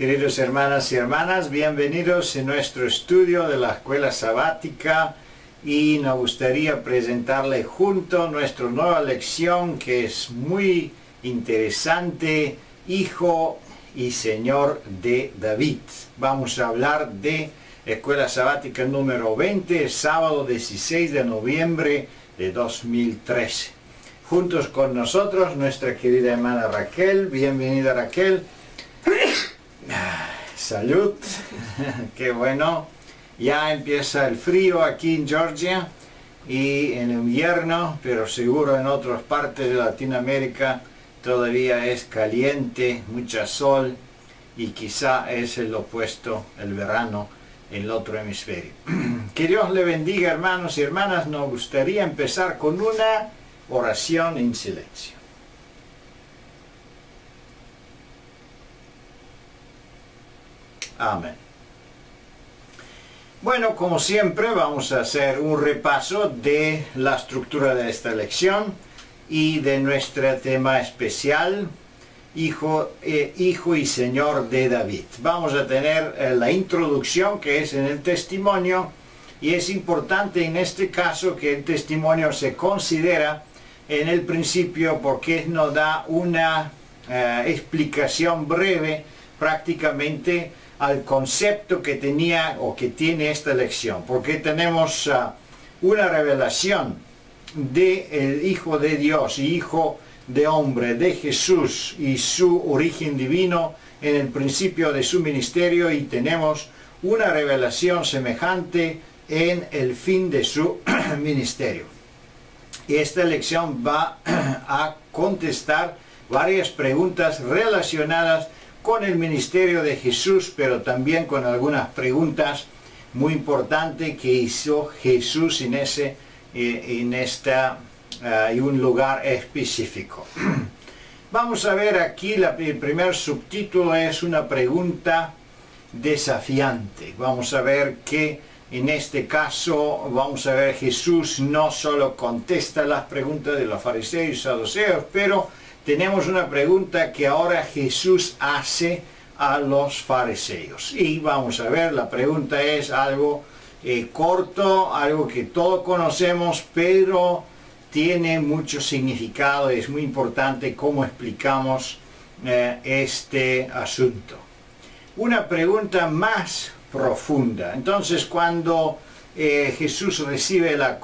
Queridos hermanas y hermanas, bienvenidos a nuestro estudio de la escuela sabática y nos gustaría presentarle junto nuestra nueva lección que es muy interesante, Hijo y Señor de David. Vamos a hablar de escuela sabática número 20, sábado 16 de noviembre de 2013. Juntos con nosotros nuestra querida hermana Raquel. Bienvenida Raquel. Salud. Qué bueno. Ya empieza el frío aquí en Georgia y en invierno, pero seguro en otras partes de Latinoamérica todavía es caliente, mucha sol y quizá es el opuesto, el verano, en el otro hemisferio. Que Dios le bendiga, hermanos y hermanas. Nos gustaría empezar con una oración en silencio. Amén. Bueno, como siempre, vamos a hacer un repaso de la estructura de esta lección y de nuestro tema especial, Hijo y Señor de David. Vamos a tener la introducción, que es en el testimonio, y es importante en este caso que el testimonio se considera en el principio porque nos da una explicación breve prácticamente al concepto que tenía o que tiene esta lección, porque tenemos una revelación del Hijo de Dios y Hijo de hombre, de Jesús y su origen divino en el principio de su ministerio, y tenemos una revelación semejante en el fin de su ministerio. Y esta lección va a contestar varias preguntas relacionadas con el ministerio de Jesús, pero también con algunas preguntas muy importantes que hizo Jesús en un lugar específico. Vamos a ver aquí, el primer subtítulo es una pregunta desafiante. Vamos a ver que en este caso, Jesús no solo contesta las preguntas de los fariseos y saduceos, pero tenemos una pregunta que ahora Jesús hace a los fariseos. Y vamos a ver, la pregunta es algo corto, algo que todos conocemos, pero tiene mucho significado. Es muy importante cómo explicamos este asunto. Una pregunta más profunda. Entonces, cuando Jesús recibe la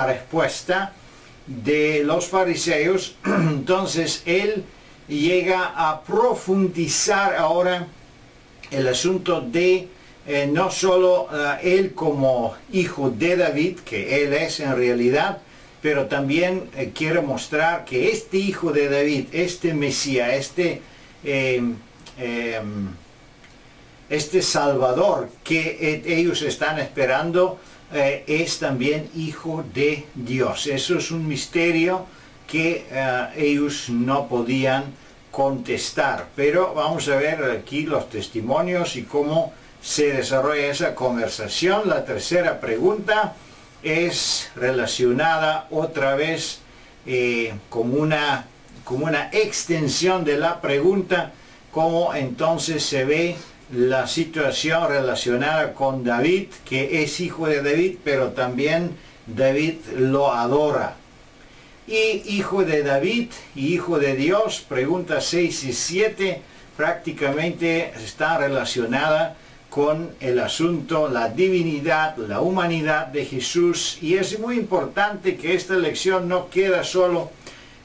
respuesta de los fariseos, entonces él llega a profundizar ahora el asunto de no solo él como hijo de David, que él es en realidad, pero también quiere mostrar que este hijo de David, este Mesías, este Salvador que ellos están esperando, es también hijo de Dios. Eso es un misterio que ellos no podían contestar. Pero vamos a ver aquí los testimonios y cómo se desarrolla esa conversación. La tercera pregunta es relacionada otra vez como una extensión de la pregunta, cómo entonces se ve la situación relacionada con David, que es hijo de David, pero también David lo adora. Y hijo de David y hijo de Dios, preguntas 6 y 7, prácticamente está relacionada con el asunto, la divinidad, la humanidad de Jesús. Y es muy importante que esta lección no queda solo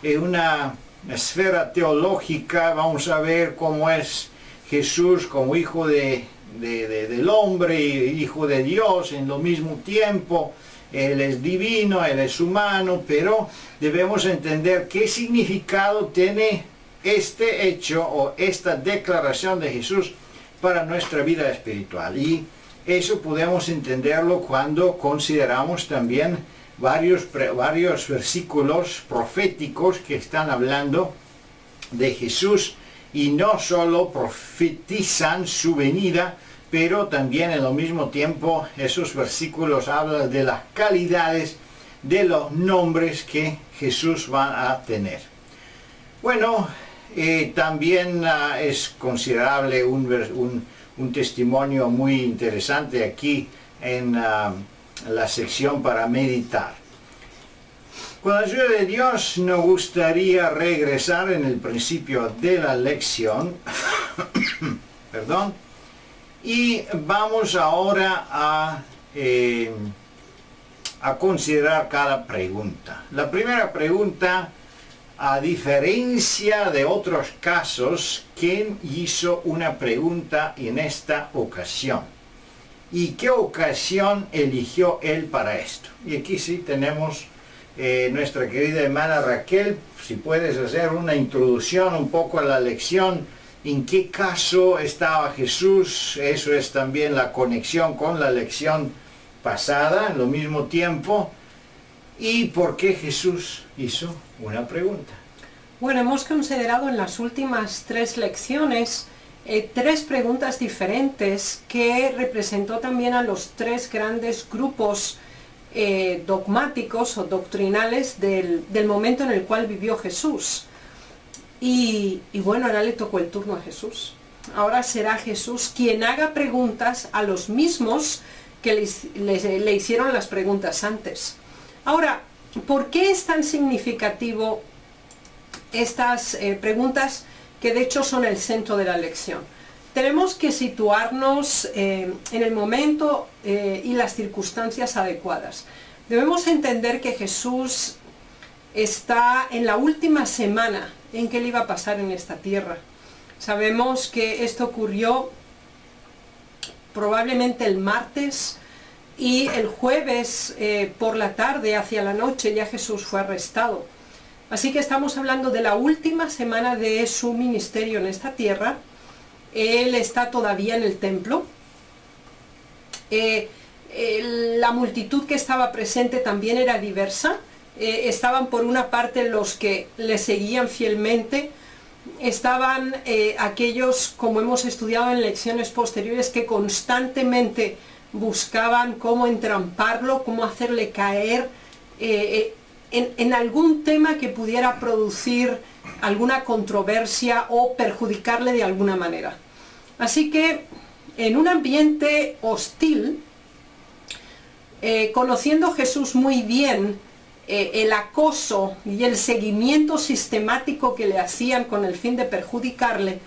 en una esfera teológica. Vamos a ver cómo es Jesús como hijo del hombre y hijo de Dios en lo mismo tiempo. Él es divino, Él es humano, pero debemos entender qué significado tiene este hecho o esta declaración de Jesús para nuestra vida espiritual. Y eso podemos entenderlo cuando consideramos también varios versículos proféticos que están hablando de Jesús, y no solo profetizan su venida, pero también en lo mismo tiempo esos versículos hablan de las calidades de los nombres que Jesús va a tener. Bueno, también es considerable un testimonio muy interesante aquí en la sección para meditar. Con la ayuda de Dios nos gustaría regresar en el principio de la lección, perdón, y vamos ahora a considerar cada pregunta. La primera pregunta: a diferencia de otros casos, ¿quién hizo una pregunta en esta ocasión? ¿Y qué ocasión eligió él para esto? Y aquí sí tenemos nuestra querida hermana Raquel. Si puedes hacer una introducción un poco a la lección, en qué caso estaba Jesús. Eso es también la conexión con la lección pasada, en lo mismo tiempo. ¿Y por qué Jesús hizo una pregunta? Bueno, hemos considerado en las últimas 3 lecciones 3 preguntas diferentes que representó también a los 3 grandes grupos dogmáticos o doctrinales del momento en el cual vivió Jesús. Y bueno, ahora le tocó el turno a Jesús. Ahora será Jesús quien haga preguntas a los mismos que le hicieron las preguntas antes. Ahora, ¿por qué es tan significativo estas preguntas que de hecho son el centro de la lección? Tenemos que situarnos en el momento y las circunstancias adecuadas. Debemos entender que Jesús está en la última semana en que él iba a pasar en esta tierra. Sabemos que esto ocurrió probablemente el martes, y el jueves por la tarde, hacia la noche, ya Jesús fue arrestado. Así que estamos hablando de la última semana de su ministerio en esta tierra. Él está todavía en el templo. La multitud que estaba presente también era diversa. Estaban por una parte los que le seguían fielmente. Estaban aquellos, como hemos estudiado en lecciones posteriores, que constantemente buscaban cómo entramparlo, cómo hacerle caer en algún tema que pudiera producir alguna controversia o perjudicarle de alguna manera. Así que en un ambiente hostil, conociendo Jesús muy bien el acoso y el seguimiento sistemático que le hacían con el fin de perjudicarle,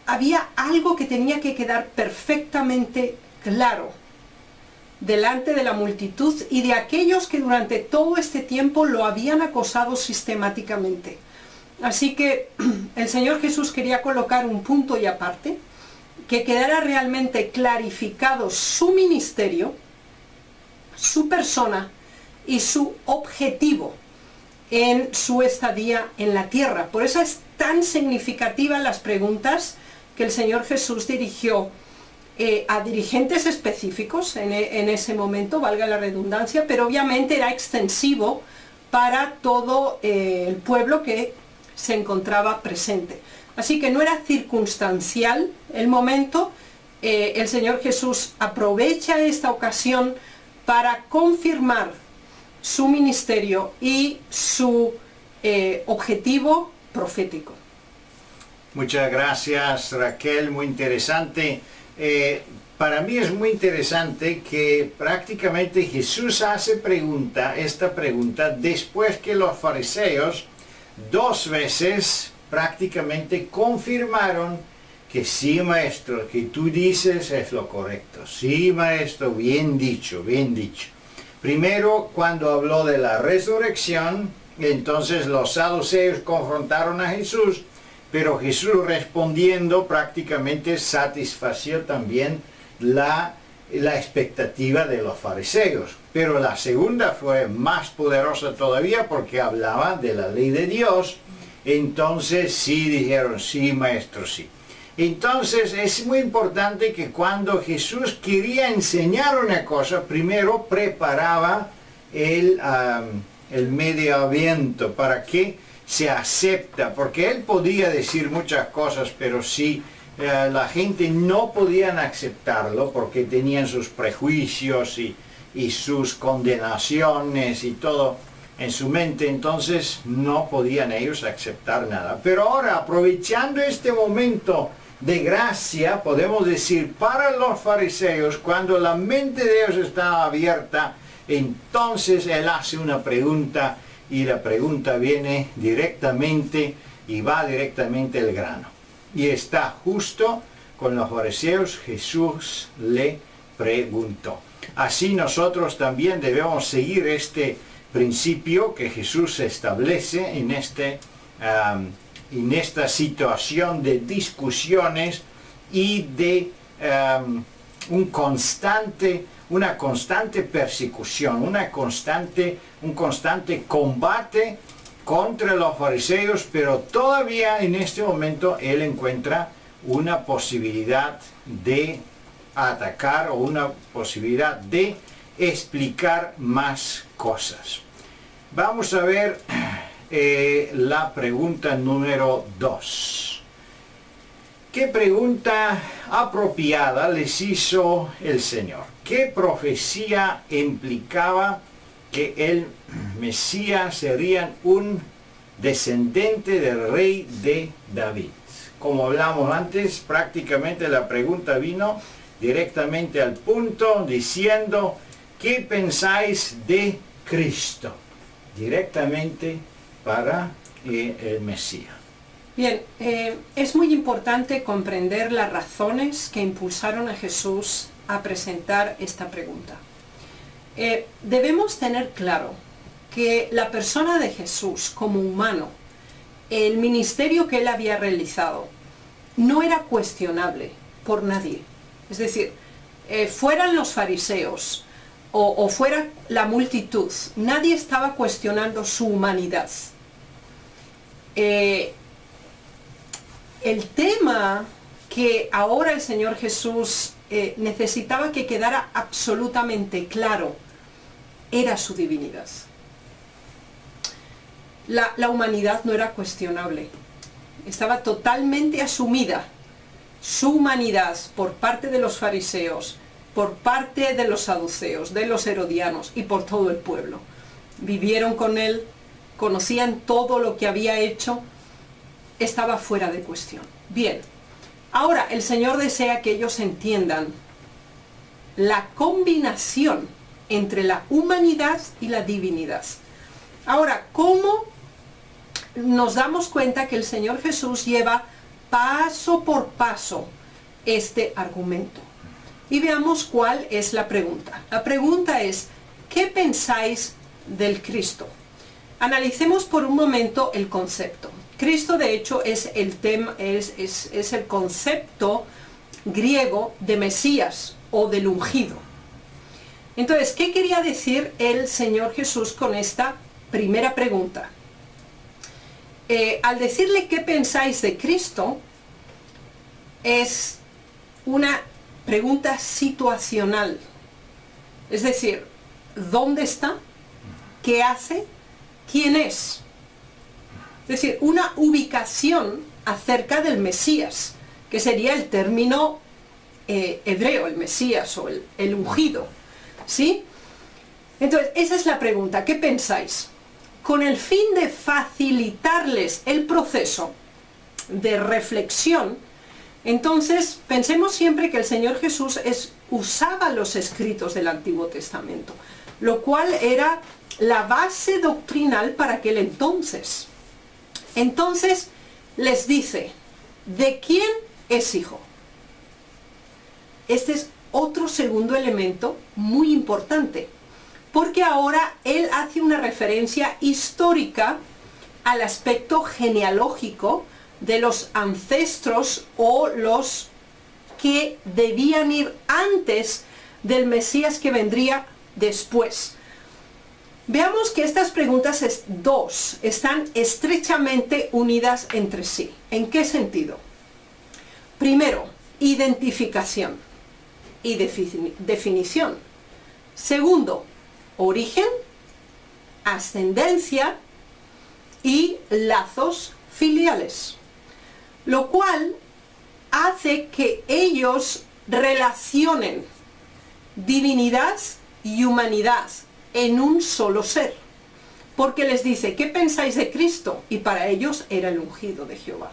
había algo que tenía que quedar perfectamente claro delante de la multitud y de aquellos que durante todo este tiempo lo habían acosado sistemáticamente. Así que el Señor Jesús quería colocar un punto y aparte, que quedara realmente clarificado su ministerio, su persona y su objetivo en su estadía en la tierra. Por eso es tan significativa las preguntas que el Señor Jesús dirigió a dirigentes específicos en ese momento, valga la redundancia, pero obviamente era extensivo para todo el pueblo que se encontraba presente. Así que no era circunstancial el momento. El Señor Jesús aprovecha esta ocasión para confirmar su ministerio y su objetivo profético. Muchas gracias, Raquel, muy interesante. Para mí es muy interesante que prácticamente Jesús hace esta pregunta después que los fariseos 2 veces prácticamente confirmaron que sí, maestro, que tú dices es lo correcto. Sí, maestro, bien dicho, bien dicho. Primero, cuando habló de la resurrección, entonces los saduceos confrontaron a Jesús, pero Jesús respondiendo prácticamente satisfació también la expectativa de los fariseos. Pero la segunda fue más poderosa todavía porque hablaba de la ley de Dios. Entonces sí dijeron, sí, maestro, sí. Entonces es muy importante que cuando Jesús quería enseñar una cosa, primero preparaba el medio ambiente para que se acepta, porque él podía decir muchas cosas, pero si la gente no podían aceptarlo porque tenían sus prejuicios y sus condenaciones y todo, en su mente, entonces no podían ellos aceptar nada. Pero ahora, aprovechando este momento de gracia, podemos decir, para los fariseos, cuando la mente de ellos está abierta, entonces él hace una pregunta, y la pregunta viene directamente y va directamente al grano. Y está justo con los fariseos. Jesús le preguntó. Así nosotros también debemos seguir este principio que Jesús establece en esta situación de discusiones y de una constante persecución, un constante combate contra los fariseos, pero todavía en este momento él encuentra una posibilidad de atacar o una posibilidad de explicar más cosas. Vamos a ver la pregunta número 2. ¿Qué pregunta apropiada les hizo el Señor? ¿Qué profecía implicaba que el Mesías sería un descendiente del rey de David? Como hablamos antes, prácticamente la pregunta vino directamente al punto, diciendo, ¿qué pensáis de Cristo? Directamente para el Mesías. Bien, es muy importante comprender las razones que impulsaron a Jesús a presentar esta pregunta. Debemos tener claro que la persona de Jesús como humano, el ministerio que él había realizado, no era cuestionable por nadie. Es decir, fueran los fariseos o fuera la multitud, nadie estaba cuestionando su humanidad. El tema que ahora el Señor Jesús necesitaba que quedara absolutamente claro era su divinidad. La humanidad no era cuestionable, estaba totalmente asumida su humanidad por parte de los fariseos, por parte de los saduceos, de los herodianos y por todo el pueblo. Vivieron con él, conocían todo lo que había hecho, estaba fuera de cuestión. Bien, ahora el Señor desea que ellos entiendan la combinación entre la humanidad y la divinidad. Ahora, ¿cómo nos damos cuenta que el Señor Jesús lleva paso por paso este argumento? Y veamos cuál es la pregunta. La pregunta es, ¿qué pensáis del Cristo? Analicemos por un momento el concepto. Cristo, de hecho, es el concepto griego de Mesías o del ungido. Entonces, ¿qué quería decir el Señor Jesús con esta primera pregunta? Al decirle qué pensáis de Cristo, es una pregunta situacional. Es decir, ¿dónde está? ¿Qué hace? ¿Quién es? Es decir, una ubicación acerca del Mesías, que sería el término hebreo, el Mesías o el ungido. ¿Sí? Entonces, esa es la pregunta. ¿Qué pensáis? Con el fin de facilitarles el proceso de reflexión, entonces pensemos siempre que el Señor Jesús usaba los escritos del Antiguo Testamento, lo cual era la base doctrinal para aquel entonces. Entonces les dice, ¿de quién es hijo? Este es otro segundo elemento muy importante, porque ahora él hace una referencia histórica al aspecto genealógico de los ancestros o los que debían ir antes del Mesías que vendría después. Veamos que estas preguntas dos están estrechamente unidas entre sí. ¿En qué sentido? Primero, identificación y definición. Segundo, origen, ascendencia y lazos filiales. Lo cual hace que ellos relacionen divinidad y humanidad en un solo ser. porque les dice, ¿qué pensáis de Cristo? Y para ellos era el ungido de Jehová.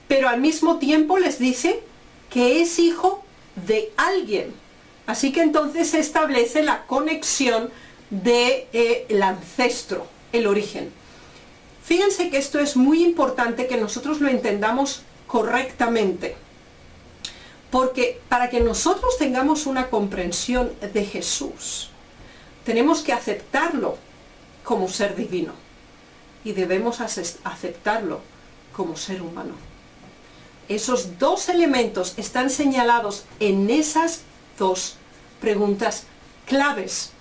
Pero al mismo tiempo les dice que es hijo de alguien. Así que entonces se establece la conexión del ancestro, el origen. Fíjense que esto es muy importante que nosotros lo entendamos correctamente. Porque para que nosotros tengamos una comprensión de Jesús, tenemos que aceptarlo como ser divino y debemos aceptarlo como ser humano. Esos dos elementos están señalados en esas dos preguntas claves.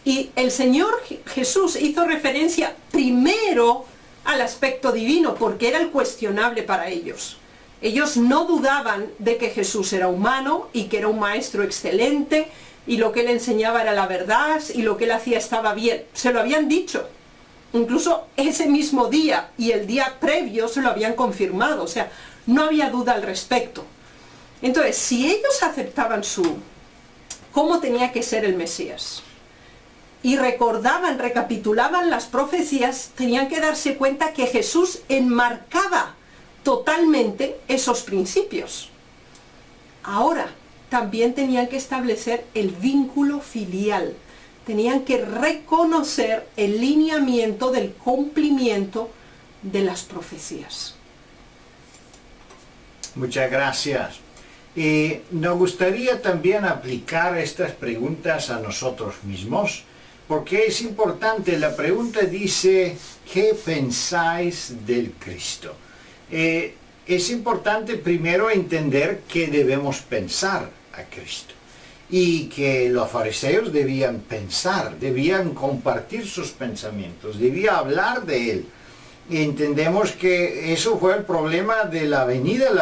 Y el Señor Jesús hizo referencia primero al aspecto divino, porque era el cuestionable para ellos. Ellos no dudaban de que Jesús era humano y que era un maestro excelente y lo que él enseñaba era la verdad y lo que él hacía estaba bien. Se lo habían dicho. Incluso ese mismo día y el día previo se lo habían confirmado. O sea, no había duda al respecto. Entonces, si ellos aceptaban cómo tenía que ser el Mesías y recordaban, recapitulaban las profecías, tenían que darse cuenta que Jesús enmarcaba totalmente esos principios. Ahora, también tenían que establecer el vínculo filial. Tenían que reconocer el lineamiento del cumplimiento de las profecías. Muchas gracias. Nos gustaría también aplicar estas preguntas a nosotros mismos, porque es importante. La pregunta dice, ¿qué pensáis del Cristo? Es importante primero entender qué debemos pensar a Cristo. Y que los fariseos debían pensar, debían compartir sus pensamientos, debían hablar de Él. Y entendemos que eso fue el problema de la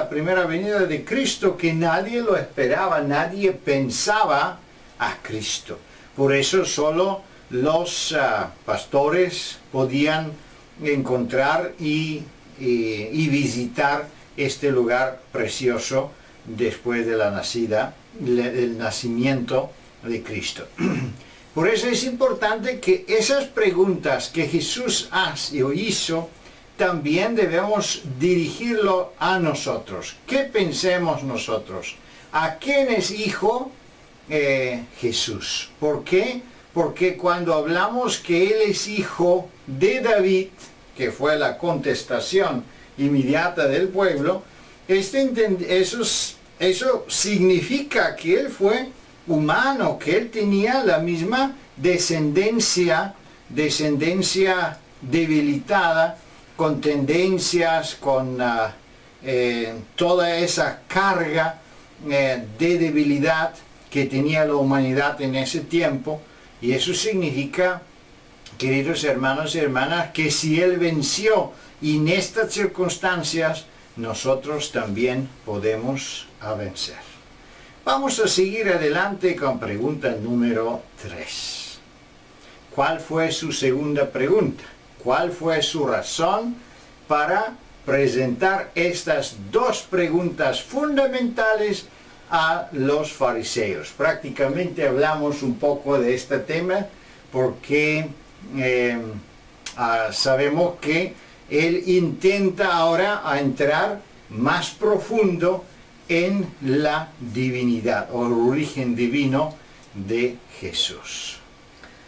primera venida de Cristo, que nadie lo esperaba, nadie pensaba a Cristo. Por eso solo los pastores podían encontrar y visitar este lugar precioso después de el nacimiento de Cristo. Por eso es importante que esas preguntas que Jesús hizo, también debemos dirigirlo a nosotros. ¿Qué pensemos nosotros? ¿A quién es hijo Jesús? ¿Por qué? Porque cuando hablamos que Él es hijo de David, que fue la contestación inmediata del pueblo, eso significa que Él fue humano, que Él tenía la misma descendencia debilitada, con tendencias, con toda esa carga de debilidad que tenía la humanidad en ese tiempo. Y eso significa, queridos hermanos y hermanas, que si Él venció en estas circunstancias, nosotros también podemos vencer. Vamos a seguir adelante con pregunta número 3. ¿Cuál fue su segunda pregunta? ¿Cuál fue su razón para presentar estas dos preguntas fundamentales a los fariseos? Prácticamente hablamos un poco de este tema porque sabemos que él intenta ahora entrar más profundo en la divinidad o el origen divino de Jesús.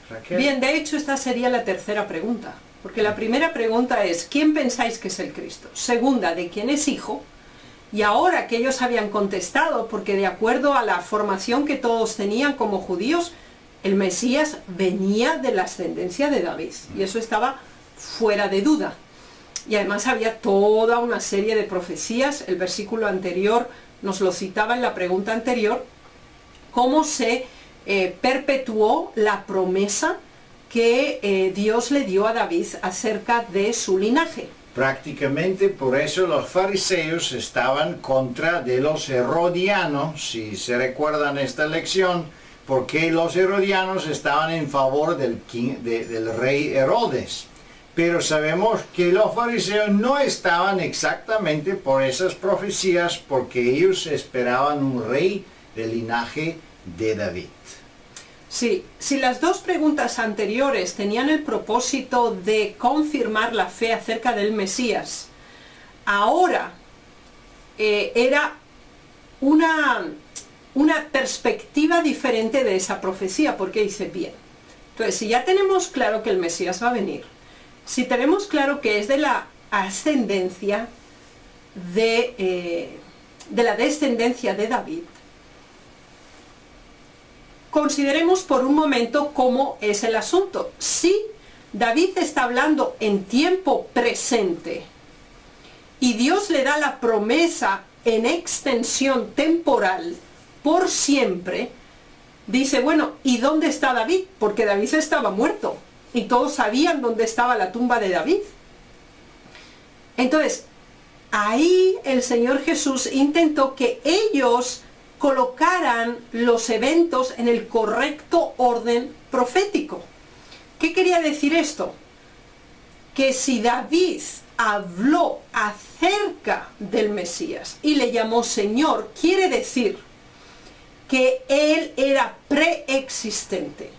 Raquel. Bien, de hecho esta sería la tercera pregunta, porque la primera pregunta es, ¿quién pensáis que es el Cristo? Segunda, ¿de quién es hijo? Y ahora que ellos habían contestado, porque de acuerdo a la formación que todos tenían como judíos, el Mesías venía de la ascendencia de David, y eso estaba fuera de duda. Y además había toda una serie de profecías. El versículo anterior nos lo citaba en la pregunta anterior, cómo se perpetuó la promesa que Dios le dio a David acerca de su linaje. Prácticamente por eso los fariseos estaban contra de los herodianos, si se recuerdan esta lección, porque los herodianos estaban en favor del rey Herodes. Pero sabemos que los fariseos no estaban exactamente por esas profecías, porque ellos esperaban un rey del linaje de David. Sí, si las dos preguntas anteriores tenían el propósito de confirmar la fe acerca del Mesías, ahora era una perspectiva diferente de esa profecía, porque dice, bien, entonces si ya tenemos claro que el Mesías va a venir, si tenemos claro que es de la ascendencia de la descendencia de David, consideremos por un momento cómo es el asunto. Si David está hablando en tiempo presente y Dios le da la promesa en extensión temporal por siempre, dice, bueno, ¿y dónde está David? Porque David estaba muerto y todos sabían dónde estaba la tumba de David. Entonces, ahí el Señor Jesús intentó que ellos colocaran los eventos en el correcto orden profético. ¿Qué quería decir esto? Que si David habló acerca del Mesías y le llamó Señor, quiere decir que él era preexistente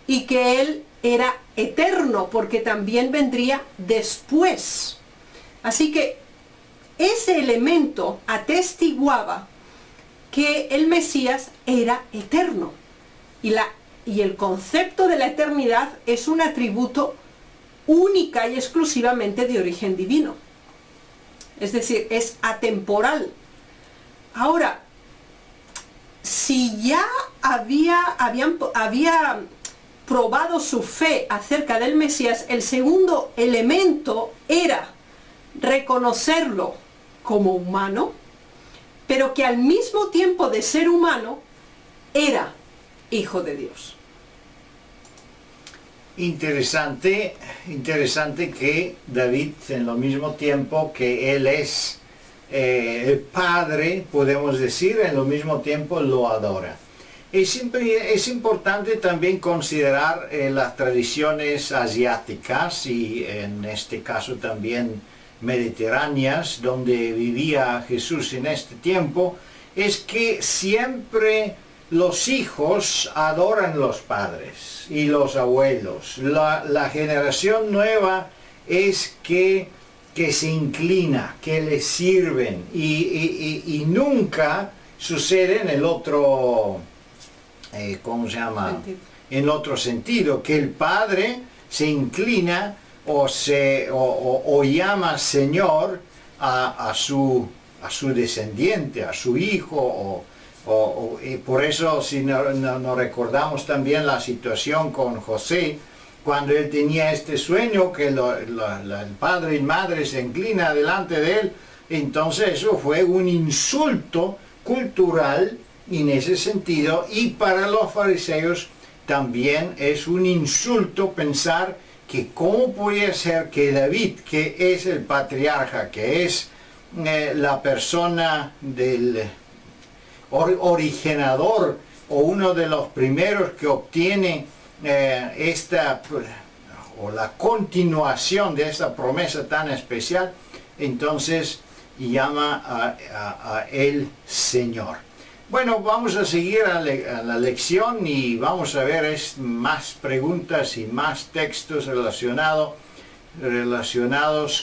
y que él era eterno, porque también vendría después. Así que ese elemento atestiguaba que el Mesías era eterno. Y el concepto de la eternidad es un atributo única y exclusivamente de origen divino. Es decir, es atemporal. Ahora, si ya había probado su fe acerca del Mesías, el segundo elemento era reconocerlo como humano, pero que al mismo tiempo de ser humano, era hijo de Dios. Interesante que David, en lo mismo tiempo que él es el padre, podemos decir, en lo mismo tiempo lo adora. Es importante también considerar las tradiciones asiáticas y en este caso también mediterráneas, donde vivía Jesús en este tiempo, es que siempre los hijos adoran a los padres y los abuelos. La generación nueva es que se inclina, que le sirven y nunca sucede en el otro, ¿cómo se llama? En otro sentido, que el padre se inclina o llama Señor a su descendiente, a su hijo, y por eso si no recordamos también la situación con José, cuando él tenía este sueño que el padre y madre se inclina delante de él, entonces eso fue un insulto cultural en ese sentido, y para los fariseos también es un insulto pensar que cómo podía ser que David, que es el patriarca, que es la persona del originador o uno de los primeros que obtiene la continuación de esta promesa tan especial, entonces llama a el Señor. Bueno, vamos a seguir a la lección y vamos a ver más preguntas y más textos relacionados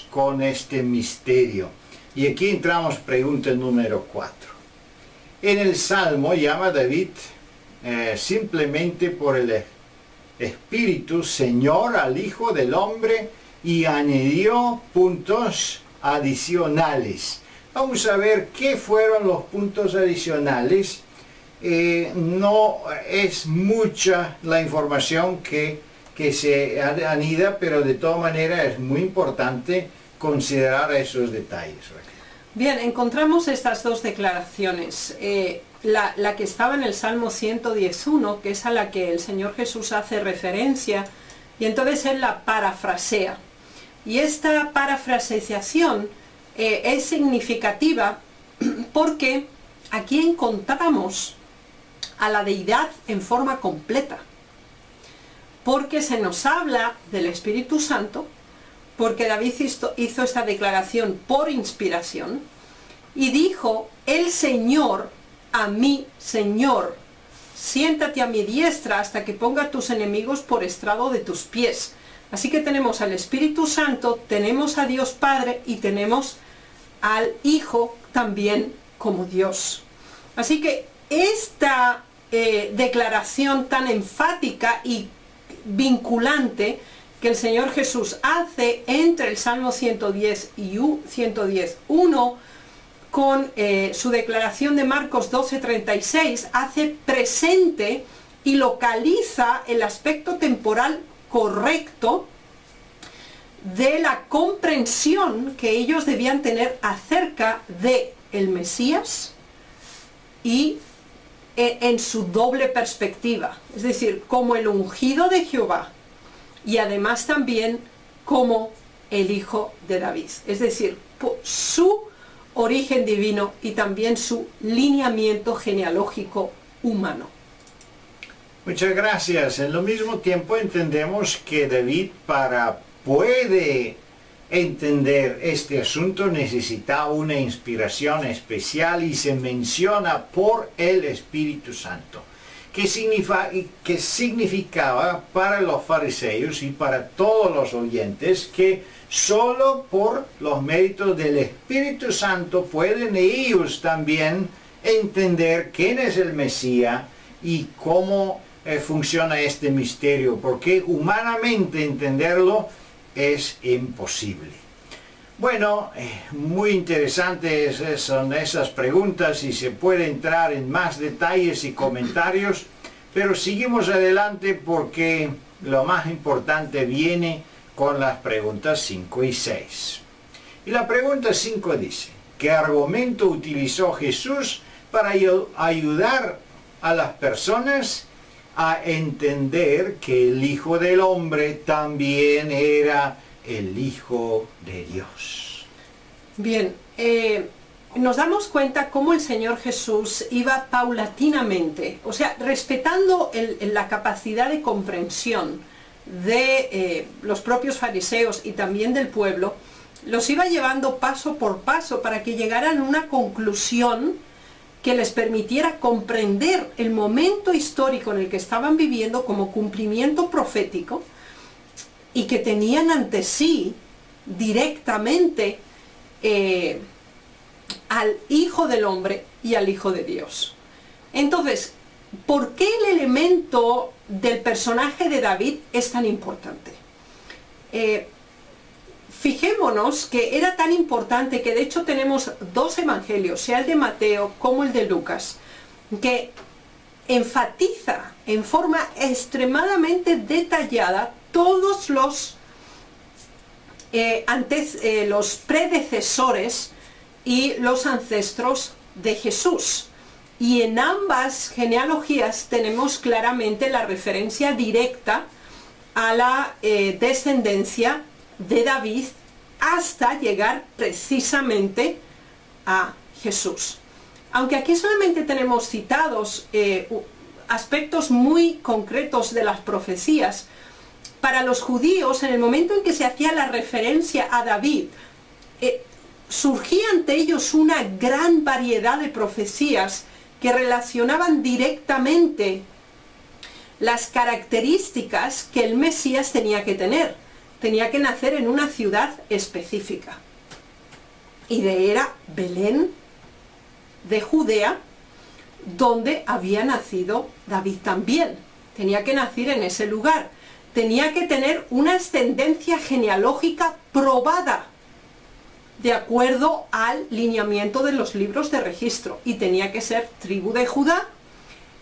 con este misterio. Y aquí entramos pregunta número 4. En el Salmo llama David simplemente por el Espíritu Señor al Hijo del Hombre y añadió puntos adicionales. Vamos a ver qué fueron los puntos adicionales. No es mucha la información que se anida, pero de todas maneras es muy importante considerar esos detalles. Bien, encontramos estas dos declaraciones. La que estaba en el Salmo 111, que es a la que el Señor Jesús hace referencia, y entonces él la parafrasea. Y esta parafraseación es significativa porque aquí encontramos a la deidad en forma completa, porque se nos habla del Espíritu Santo, porque David hizo esta declaración por inspiración y dijo: el Señor a mi Señor, siéntate a mi diestra hasta que ponga a tus enemigos por estrado de tus pies. Así que tenemos al Espíritu Santo, tenemos a Dios Padre y tenemos al Hijo también como Dios. Así que esta declaración tan enfática y vinculante que el Señor Jesús hace entre el Salmo 110 y 110.1 con su declaración de Marcos 12:36 hace presente y localiza el aspecto temporal correcto de la comprensión que ellos debían tener acerca de el Mesías y en su doble perspectiva, es decir, como el ungido de Jehová y además también como el hijo de David, es decir, su origen divino y también su lineamiento genealógico humano. Muchas gracias. En lo mismo tiempo entendemos que David puede entender este asunto necesitaba una inspiración especial y se menciona por el Espíritu Santo, que significaba para los fariseos y para todos los oyentes que solo por los méritos del Espíritu Santo pueden ellos también entender quién es el Mesías y cómo funciona este misterio, porque humanamente entenderlo es imposible. Bueno, muy interesantes son esas preguntas y se puede entrar en más detalles y comentarios, pero seguimos adelante porque lo más importante viene con las preguntas 5 y 6. Y la pregunta 5 dice, ¿qué argumento utilizó Jesús para ayudar a las personas a entender que el Hijo del Hombre también era el Hijo de Dios? Bien, nos damos cuenta cómo el Señor Jesús iba paulatinamente, o sea, respetando la capacidad de comprensión de los propios fariseos y también del pueblo, los iba llevando paso por paso para que llegaran a una conclusión que les permitiera comprender el momento histórico en el que estaban viviendo como cumplimiento profético y que tenían ante sí directamente al Hijo del Hombre y al Hijo de Dios. Entonces, ¿por qué el elemento del personaje de David es tan importante? Fijémonos que era tan importante que de hecho tenemos dos evangelios, sea el de Mateo como el de Lucas, que enfatiza en forma extremadamente detallada todos los predecesores y los ancestros de Jesús. Y en ambas genealogías tenemos claramente la referencia directa a la descendencia de David hasta llegar precisamente a Jesús. Aunque aquí solamente tenemos citados aspectos muy concretos de las profecías, para los judíos, en el momento en que se hacía la referencia a David, surgía ante ellos una gran variedad de profecías que relacionaban directamente las características que el Mesías tenía que tener. Tenía que nacer en una ciudad específica. Y era Belén de Judea, donde había nacido David también. Tenía que nacer en ese lugar. Tenía que tener una ascendencia genealógica probada, de acuerdo al lineamiento de los libros de registro. Y tenía que ser tribu de Judá.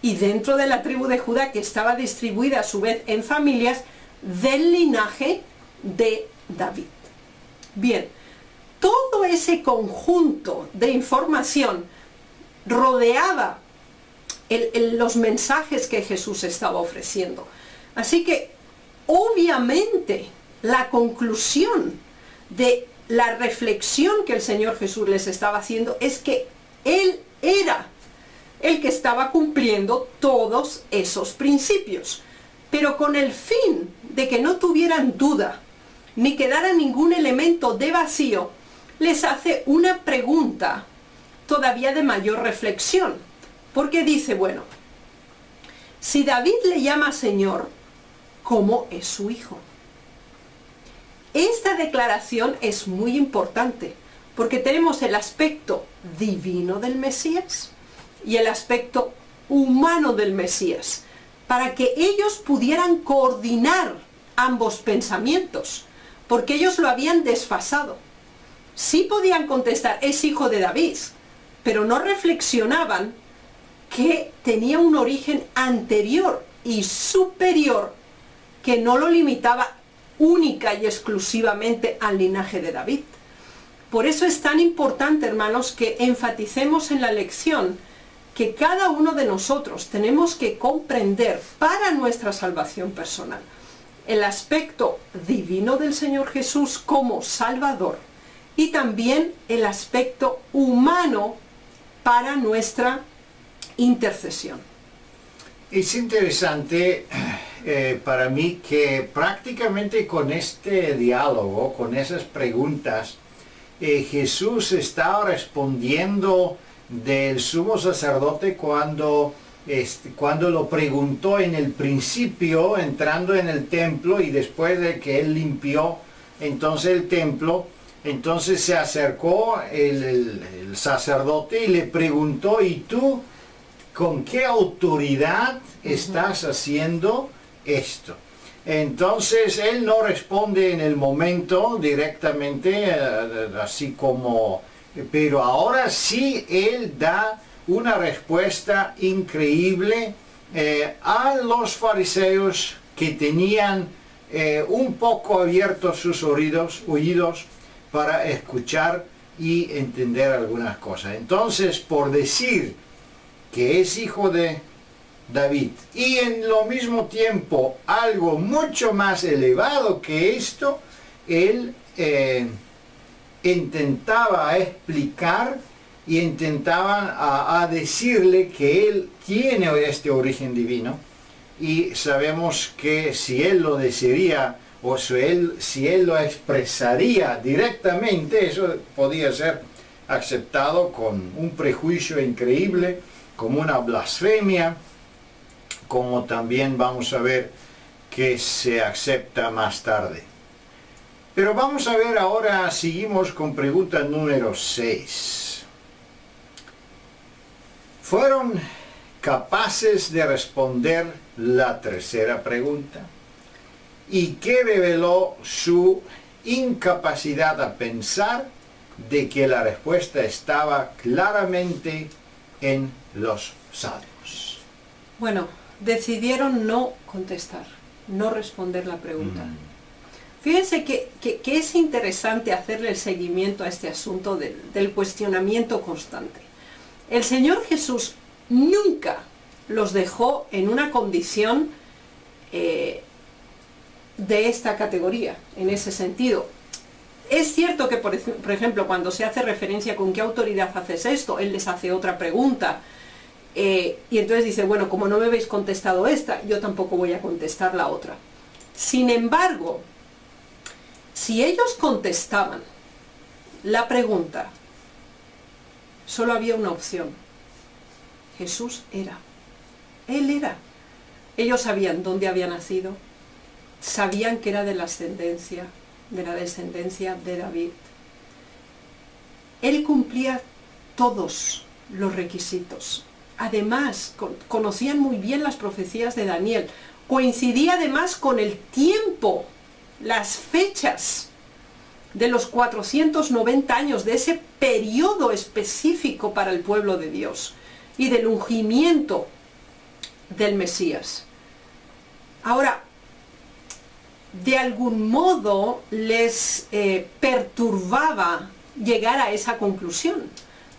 Y dentro de la tribu de Judá, que estaba distribuida a su vez en familias, del linaje de David. Bien, todo ese conjunto de información rodeaba los mensajes que Jesús estaba ofreciendo. Así que, obviamente, la conclusión de la reflexión que el Señor Jesús les estaba haciendo es que Él era el que estaba cumpliendo todos esos principios, pero con el fin de que no tuvieran duda ni quedara ningún elemento de vacío, les hace una pregunta todavía de mayor reflexión, porque dice, bueno, Si David le llama Señor, ¿cómo es su hijo? Esta declaración es muy importante, porque tenemos el aspecto divino del Mesías y el aspecto humano del Mesías, para que ellos pudieran coordinar ambos pensamientos, porque ellos lo habían desfasado. Sí podían contestar, es hijo de David, pero no reflexionaban que tenía un origen anterior y superior que no lo limitaba única y exclusivamente al linaje de David. Por eso es tan importante, hermanos, que enfaticemos en la lección que cada uno de nosotros tenemos que comprender para nuestra salvación personal el aspecto divino del Señor Jesús como Salvador y también el aspecto humano para nuestra intercesión. Es interesante para mí que prácticamente con este diálogo, con esas preguntas, Jesús estaba respondiendo del sumo sacerdote cuando lo preguntó en el principio, entrando en el templo, y después de que él limpió entonces el templo, entonces se acercó el sacerdote y le preguntó, ¿y tú con qué autoridad estás haciendo esto? Entonces él no responde en el momento directamente, así como, pero ahora sí él da una respuesta increíble a los fariseos que tenían un poco abiertos sus oídos para escuchar y entender algunas cosas. Entonces, por decir que es hijo de David y en lo mismo tiempo algo mucho más elevado que esto, él intentaba explicar y intentaban a decirle que él tiene este origen divino, y sabemos que si él lo desearía o si él lo expresaría directamente, eso podía ser aceptado con un prejuicio increíble, como una blasfemia, como también vamos a ver que se acepta más tarde. Pero vamos a ver ahora, seguimos con pregunta número 6. ¿Fueron capaces de responder la tercera pregunta? ¿Y qué reveló su incapacidad a pensar de que la respuesta estaba claramente en los Salmos? Bueno, decidieron no contestar, no responder la pregunta. Fíjense que es interesante hacerle el seguimiento a este asunto del cuestionamiento constante. El Señor Jesús nunca los dejó en una condición de esta categoría, en ese sentido. Es cierto que, por ejemplo, cuando se hace referencia con qué autoridad haces esto, Él les hace otra pregunta, y entonces dice, bueno, como no me habéis contestado esta, yo tampoco voy a contestar la otra. Sin embargo, si ellos contestaban la pregunta, solo había una opción. Jesús era. Él era. Ellos sabían dónde había nacido, sabían que era de la descendencia de David. Él cumplía todos los requisitos. Además, conocían muy bien las profecías de Daniel. Coincidía además con el tiempo, las fechas de los 490 años, de ese periodo específico para el pueblo de Dios y del ungimiento del Mesías. Ahora, de algún modo les perturbaba llegar a esa conclusión,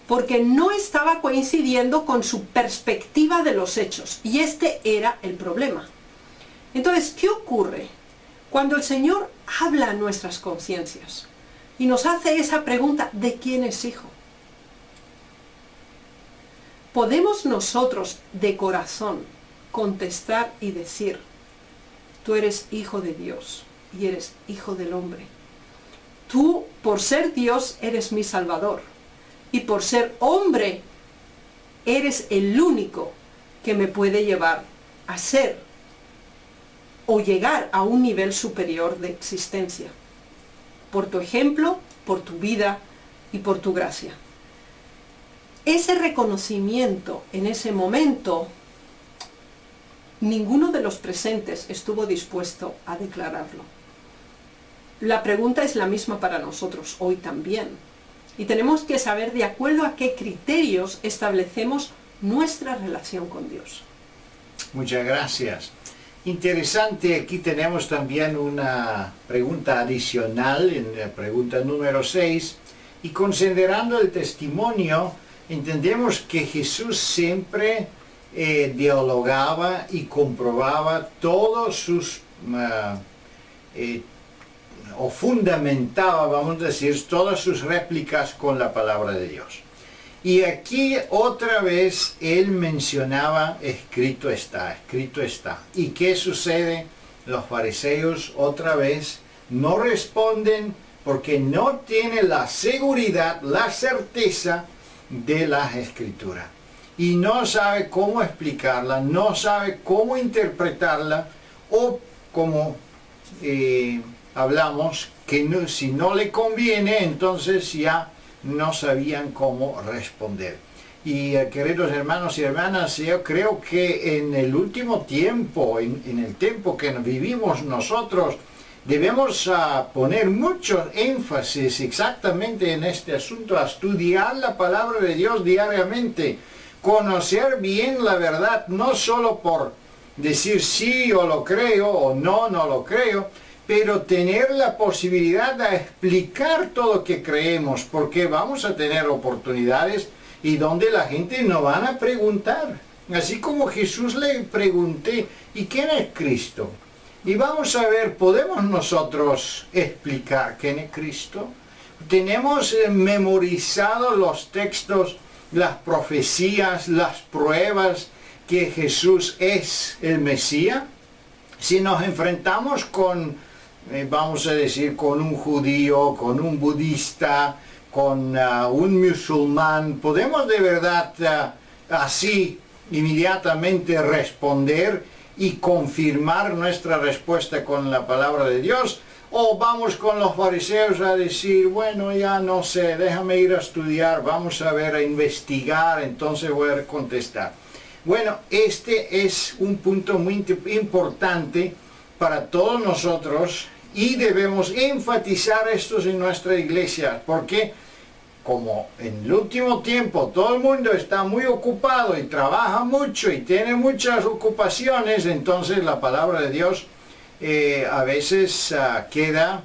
porque no estaba coincidiendo con su perspectiva de los hechos, y este era el problema. Entonces, ¿qué ocurre cuando el Señor habla a nuestras conciencias y nos hace esa pregunta de quién es hijo? ¿Podemos nosotros de corazón contestar y decir, tú eres hijo de Dios y eres hijo del hombre? Tú, por ser Dios, eres mi Salvador, y por ser hombre, eres el único que me puede llevar a ser o llegar a un nivel superior de existencia. Por tu ejemplo, por tu vida y por tu gracia. Ese reconocimiento en ese momento, ninguno de los presentes estuvo dispuesto a declararlo. La pregunta es la misma para nosotros hoy también. Y tenemos que saber de acuerdo a qué criterios establecemos nuestra relación con Dios. Muchas gracias. Interesante, aquí tenemos también una pregunta adicional en la pregunta número 6. Y considerando el testimonio, entendemos que Jesús siempre dialogaba y comprobaba todos sus, o fundamentaba, vamos a decir, todas sus réplicas con la palabra de Dios. Y aquí otra vez él mencionaba, escrito está, escrito está. ¿Y qué sucede? Los fariseos otra vez no responden porque no tienen la seguridad, la certeza de la escritura. Y no sabe cómo explicarla, no sabe cómo interpretarla, o como hablamos, que no, si no le conviene, entonces ya no sabían cómo responder. Y queridos hermanos y hermanas, yo creo que en el último tiempo, en el tiempo que vivimos nosotros, debemos poner mucho énfasis exactamente en este asunto, a estudiar la palabra de Dios diariamente, conocer bien la verdad, no solo por decir sí o lo creo o no, no lo creo, pero tener la posibilidad de explicar todo lo que creemos, porque vamos a tener oportunidades y donde la gente nos van a preguntar. Así como Jesús le pregunté, ¿y quién es Cristo? Y vamos a ver, ¿podemos nosotros explicar quién es Cristo? ¿Tenemos memorizados los textos, las profecías, las pruebas que Jesús es el Mesías? Si nos enfrentamos con vamos a decir, con un judío, con un budista, con un musulmán, ¿podemos de verdad así inmediatamente responder y confirmar nuestra respuesta con la palabra de Dios? ¿O vamos con los fariseos a decir, bueno, ya no sé, déjame ir a estudiar, vamos a ver, a investigar, entonces voy a contestar? Bueno, este es un punto muy importante para todos nosotros, y debemos enfatizar esto en nuestra iglesia, porque como en el último tiempo todo el mundo está muy ocupado y trabaja mucho y tiene muchas ocupaciones, entonces la palabra de Dios a veces queda,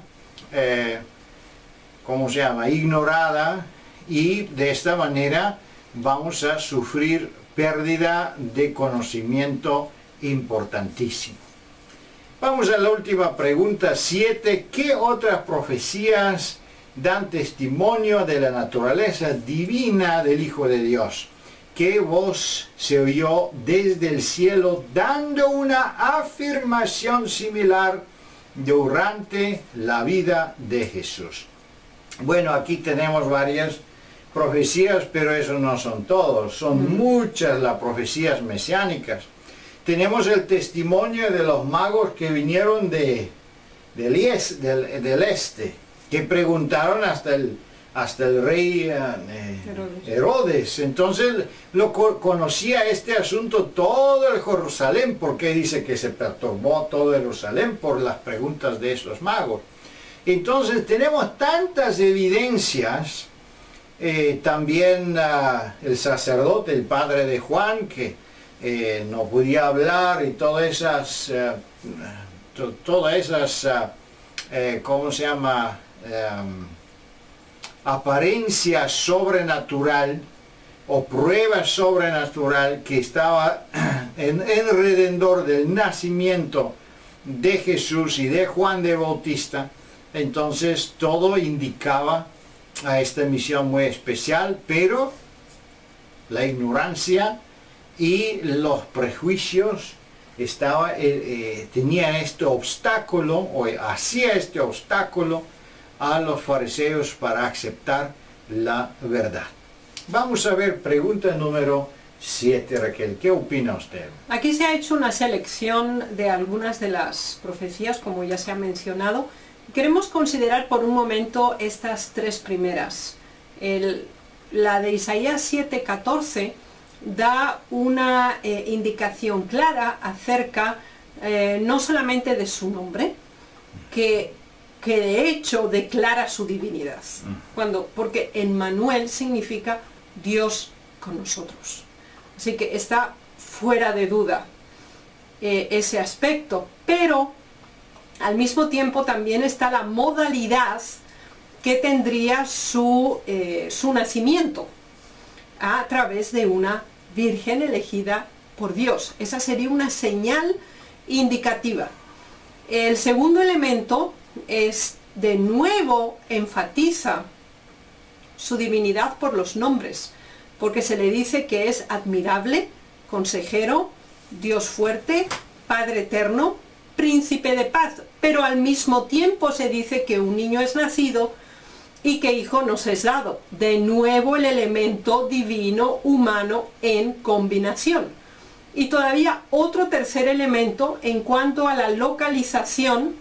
¿cómo se llama?, ignorada, y de esta manera vamos a sufrir pérdida de conocimiento importantísimo. Vamos a la última pregunta, 7. ¿Qué otras profecías dan testimonio de la naturaleza divina del Hijo de Dios? ¿Qué voz se oyó desde el cielo dando una afirmación similar durante la vida de Jesús? Bueno, aquí tenemos varias profecías, pero eso no son todos, son muchas las profecías mesiánicas. Tenemos el testimonio de los magos que vinieron del este, que preguntaron hasta el rey Herodes. Entonces conocía este asunto todo el Jerusalén, porque dice que se perturbó todo Jerusalén por las preguntas de esos magos. Entonces tenemos tantas evidencias, también el sacerdote, el padre de Juan, que no podía hablar, y todas esas, ¿cómo se llama?, apariencia sobrenatural o prueba sobrenatural que estaba en alrededor del nacimiento de Jesús y de Juan de Bautista. Entonces todo indicaba a esta misión muy especial, pero la ignorancia y los prejuicios tenían este obstáculo, o hacía este obstáculo a los fariseos para aceptar la verdad. Vamos a ver pregunta número 7, Raquel. ¿Qué opina usted? Aquí se ha hecho una selección de algunas de las profecías, como ya se ha mencionado. Queremos considerar por un momento estas tres primeras. La de Isaías 7:14 da una indicación clara acerca no solamente de su nombre, que de hecho declara su divinidad. Porque Emmanuel significa Dios con nosotros. Así que está fuera de duda ese aspecto. Pero al mismo tiempo también está la modalidad que tendría su nacimiento a través de una virgen elegida por Dios. Esa sería una señal indicativa. El segundo elemento es, de nuevo, enfatiza su divinidad por los nombres, porque se le dice que es admirable, consejero, Dios fuerte, Padre eterno, príncipe de paz, pero al mismo tiempo se dice que un niño es nacido y que hijo nos es dado. De nuevo el elemento divino humano en combinación. Y todavía otro tercer elemento en cuanto a la localización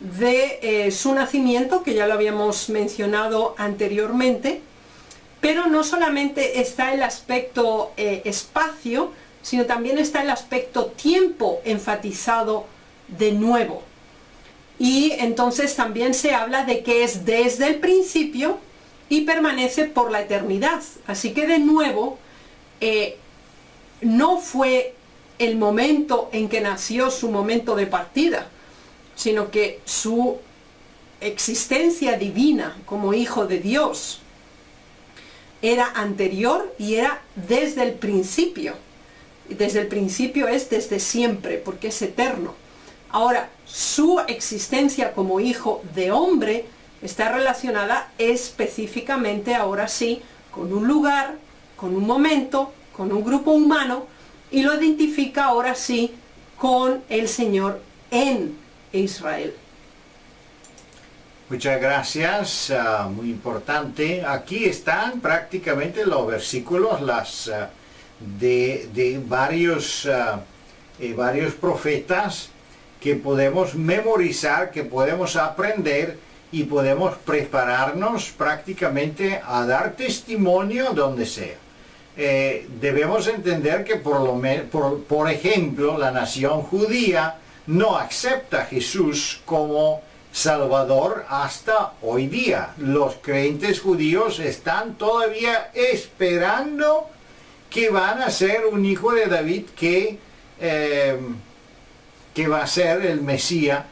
de su nacimiento, que ya lo habíamos mencionado anteriormente, pero no solamente está el aspecto espacio, sino también está el aspecto tiempo enfatizado de nuevo. Y entonces también se habla de que es desde el principio y permanece por la eternidad. Así que de nuevo, no fue el momento en que nació su momento de partida, sino que su existencia divina como hijo de Dios era anterior y era desde el principio. Desde el principio es desde siempre, porque es eterno. Ahora, su existencia como hijo de hombre está relacionada específicamente, ahora sí, con un lugar, con un momento, con un grupo humano, y lo identifica ahora sí con el Señor en Israel. Muchas gracias, muy importante. Aquí están prácticamente los versículos de varios profetas que podemos memorizar, que podemos aprender y podemos prepararnos prácticamente a dar testimonio donde sea. Debemos entender que por ejemplo, la nación judía no acepta a Jesús como Salvador hasta hoy día. Los creyentes judíos están todavía esperando que van a ser un hijo de David que va a ser el Mesías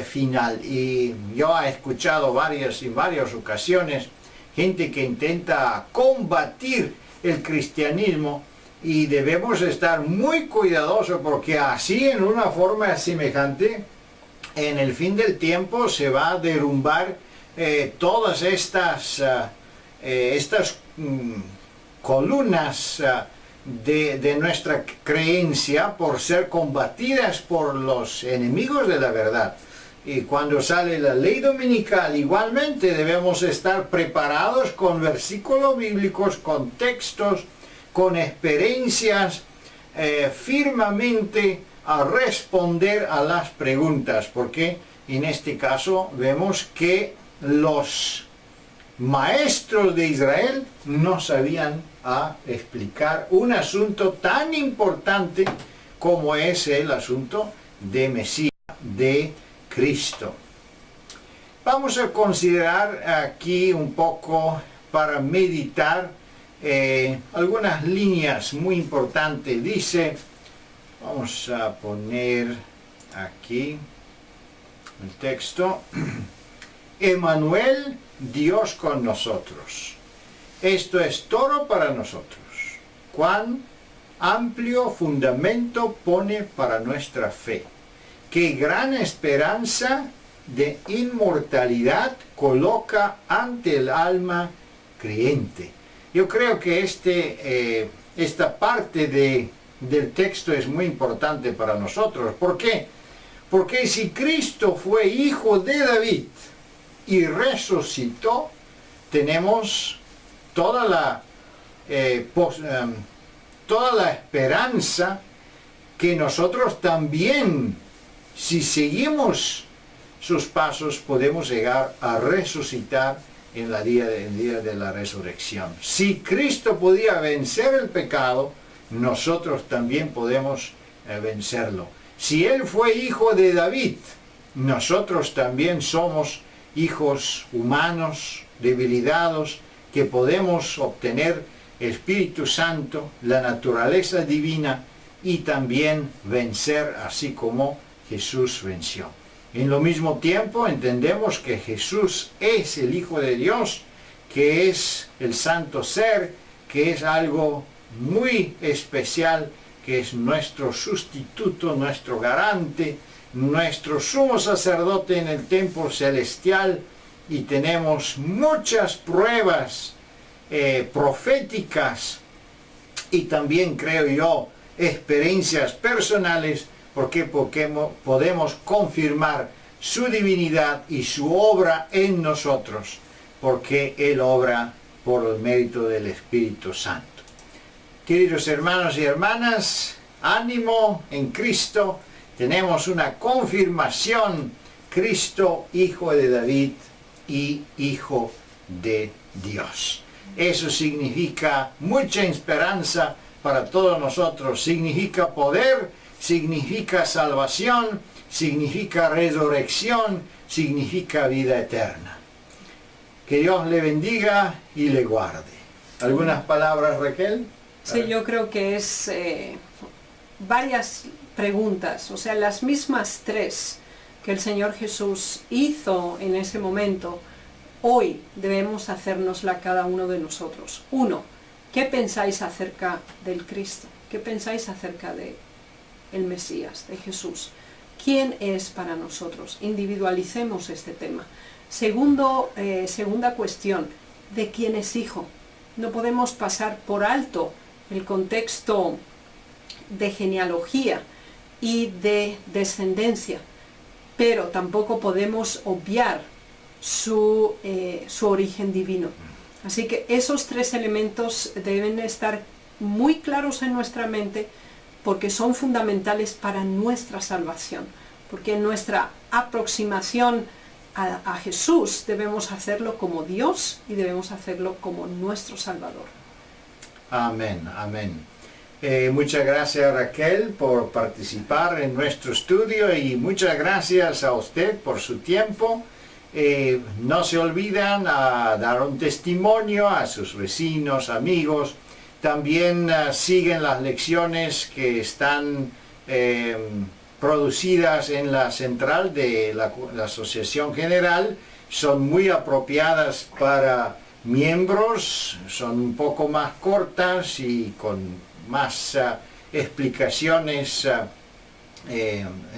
final. Y yo he escuchado en varias ocasiones gente que intenta combatir el cristianismo, y debemos estar muy cuidadosos porque así, en una forma semejante, en el fin del tiempo se va a derrumbar todas estas columnas de nuestra creencia por ser combatidas por los enemigos de la verdad. Y cuando sale la ley dominical, igualmente debemos estar preparados con versículos bíblicos, con textos, con experiencias, firmemente a responder a las preguntas, porque en este caso vemos que los maestros de Israel no sabían explicar un asunto tan importante como es el asunto de Mesías, de Cristo. Vamos a considerar aquí un poco, para meditar, algunas líneas muy importantes. Dice, vamos a poner aquí el texto: Emmanuel, Dios con nosotros. Esto es todo para nosotros. Cuán amplio fundamento pone para nuestra fe. Qué gran esperanza de inmortalidad coloca ante el alma creyente. Yo creo que esta parte del texto es muy importante para nosotros. ¿Por qué? Porque si Cristo fue hijo de David y resucitó, tenemos toda toda la esperanza que nosotros también, si seguimos sus pasos, podemos llegar a resucitar en el día de la resurrección. Si Cristo podía vencer el pecado, nosotros también podemos vencerlo. Si Él fue hijo de David, nosotros también somos hijos humanos, debilitados, que podemos obtener el Espíritu Santo, la naturaleza divina, y también vencer así como Jesús venció. En lo mismo tiempo entendemos que Jesús es el Hijo de Dios, que es el Santo Ser, que es algo muy especial, que es nuestro sustituto, nuestro garante, nuestro sumo sacerdote en el templo celestial, y tenemos muchas pruebas proféticas y también, creo yo, experiencias personales, porque podemos confirmar su divinidad y su obra en nosotros, porque Él obra por el mérito del Espíritu Santo. Queridos hermanos y hermanas, ánimo en Cristo, tenemos una confirmación: Cristo, Hijo de David y Hijo de Dios. Eso significa mucha esperanza para todos nosotros, significa poder, significa salvación, significa resurrección, significa vida eterna. Que Dios le bendiga y le guarde. ¿Algunas palabras, Raquel? Sí, yo creo que es varias preguntas, o sea, las mismas tres que el Señor Jesús hizo en ese momento, hoy debemos hacérnosla cada uno de nosotros. Uno, ¿qué pensáis acerca del Cristo? ¿Qué pensáis acerca de el Mesías, de Jesús? ¿Quién es para nosotros? Individualicemos este tema. Segunda cuestión, ¿de quién es hijo? No podemos pasar por alto el contexto de genealogía y de descendencia, pero tampoco podemos obviar su origen divino. Así que esos tres elementos deben estar muy claros en nuestra mente, porque son fundamentales para nuestra salvación, porque en nuestra aproximación a Jesús debemos hacerlo como Dios y debemos hacerlo como nuestro Salvador. Amén, amén. Muchas gracias, Raquel, por participar en nuestro estudio, y muchas gracias a usted por su tiempo. No se olvidan a dar un testimonio a sus vecinos, amigos. También siguen las lecciones que están producidas en la central de la Asociación General. Son muy apropiadas para miembros, son un poco más cortas y con más explicaciones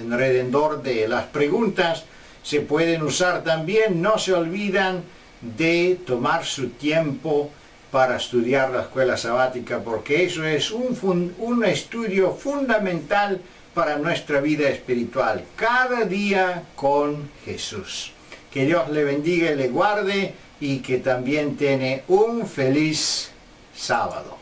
alrededor de las preguntas. Se pueden usar también. No se olvidan de tomar su tiempo para estudiar la escuela sabática, porque eso es un estudio fundamental para nuestra vida espiritual, cada día con Jesús. Que Dios le bendiga y le guarde, y que también tiene un feliz sábado.